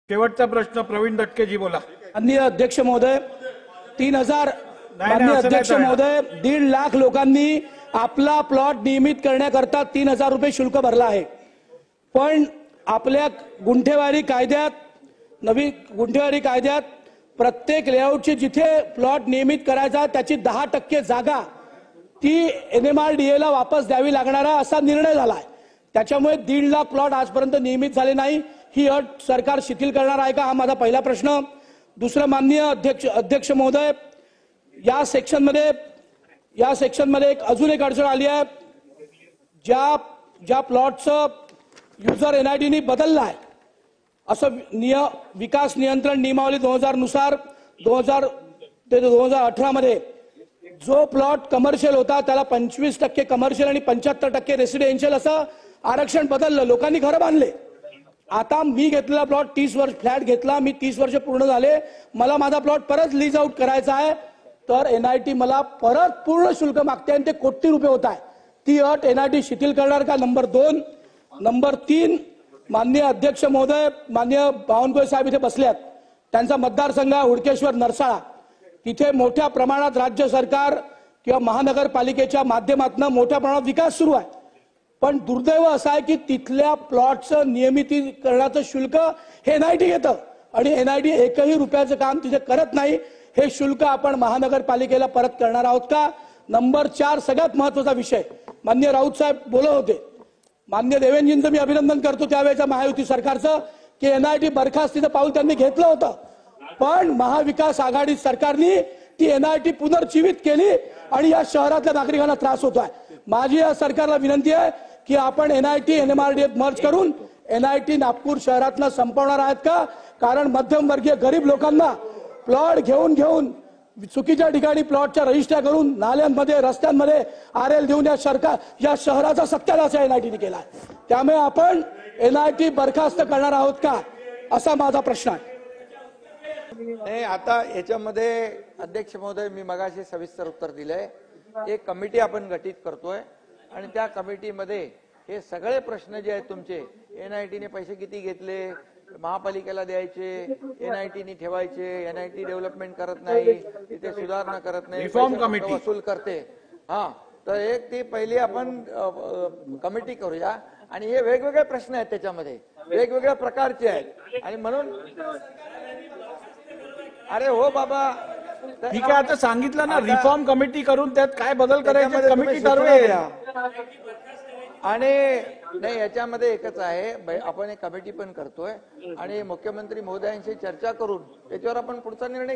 शेवटचा प्रश्न प्रवीण दटकेजी बोला। माननीय अध्यक्ष महोदय 3000 माननीय अध्यक्ष महोदय 1.5 लाख लोकांनी आपला प्लॉट नियमित करण्याकरता 3000 रुपये शुल्क भरला आहे। पण आपल्या गुंठेवारी कायद्यात नवीन गुंठेवारी कायद्यात प्रत्येक लेआउटची जिथे प्लॉट नियमित करायचा त्याची 10% जागा ती NMRDA ला वापस द्यावी लागणार आहे असा निर्णय झाला आहे। त्याच्यामुळे 1.5 लाख प्लॉट आजपर्यंत नियमित झाले नाही। ही अट सरकार शिथिल करणार आहे का हा माझा पहिला प्रश्न। दुसरा माननीय अध्यक्ष महोदय या सेक्शनमध्ये अजून एक अडचण आली आहे। ज्या प्लॉटचं युजर NID नी बदलला आहे असं विकास नियंत्रण नियमावली 2000 नुसार 2000 ते 2018 मध्ये जो प्लॉट कमर्शियल होता त्याला 25% कमर्शियल आणि 75% रेसिडेन्शियल असं आरक्षण बदललं। लोकांनी घर बांधले। आता मी घेतलेला प्लॉट 30 वर्ष फ्लॅट घेतला, मी 30 वर्ष पूर्ण झाले, मला माझा प्लॉट परत लीज आउट करायचा आहे तर NIT मला परत पूर्ण शुल्क मागते आणि ते कोटी रुपये होत आहे। ती अट NIT शिथिल करणार का? नंबर 2। नंबर 3 माननीय अध्यक्ष महोदय माननीय बावनकुळे साहेब इथे बसल्यात, त्यांचा मतदारसंघ हुडकेश्वर नरसाळा, तिथे मोठ्या प्रमाणात राज्य सरकार किंवा महानगरपालिकेच्या माध्यमातून मोठ्या प्रमाणात विकास सुरू आहे। पण दुर्दैव असं आहे की तिथल्या प्लॉटचं नियमितीकरणाचं शुल्क हे NIT घेतं आणि NIT एकही रुपयाचं काम तिथे करत नाही। हे शुल्क आपण महानगरपालिकेला परत करणार आहोत का? नंबर 4 सगळ्यात महत्त्वाचा विषय, माननीय राऊत साहेब बोलत होते, माननीय देवेंद्रजींचं मी अभिनंदन करतो त्यावेळेच्या महायुती सरकारचं की NIT बरखास्तीचं पाऊल त्यांनी घेतलं होतं, पण महाविकास आघाडी सरकारने ती NIT पुनर्जीवित केली आणि या शहरातल्या नागरिकांना त्रास होतोय। माझी या सरकारला विनंती आहे की आपण NIT NMRDA मर्ज करून NIT नागपूर शहरातला संपवणार आहात का? कारण मध्यमवर्गीय गरीब लोकांना प्लॉट घेऊन चुकीच्या ठिकाणी प्लॉटच्या रजिस्ट्र्या करून नाल्यांमध्ये रस्त्यांमध्ये RL देऊन या शहराचा सत्यानाश NIT ने केला आहे। त्यामुळे आपण NIT बरखास्त करणार आहोत का असा माझा प्रश्न आहे। नाही, आता याच्यामध्ये अध्यक्ष महोदय मी मगाशी सविस्तर उत्तर दिलंय। एक कमिटी आपण गठीत करतोय आणि त्या कमिटीमध्ये हे सगळे प्रश्न जे आहेत तुमचे, NIT ने पैसे किती घेतले, महापालिकेला द्यायचे, NIT ने ठेवायचे, NIT डेव्हलपमेंट करत नाही, तिथे सुधारणा करत नाही, रिफॉर्म कमिटी वसूल करते, हा तर एक ती पहिली आपण कमिटी करूया आणि हे वेगवेगळे प्रश्न आहेत त्याच्यामध्ये वेगवेगळ्या प्रकारचे आहेत आणि म्हणून अरे हो बाबा ठीक आहे, आता सांगितलं ना रिफॉर्म कमिटी करून त्यात काय बदल करायचे कमिटी ठरवेल। आणि नाही याच्यामध्ये एकच आहे, आपण एक कमिटी पण करतोय आणि मुख्यमंत्री महोदयांशी चर्चा करून त्याच्यावर आपण पुढचा निर्णय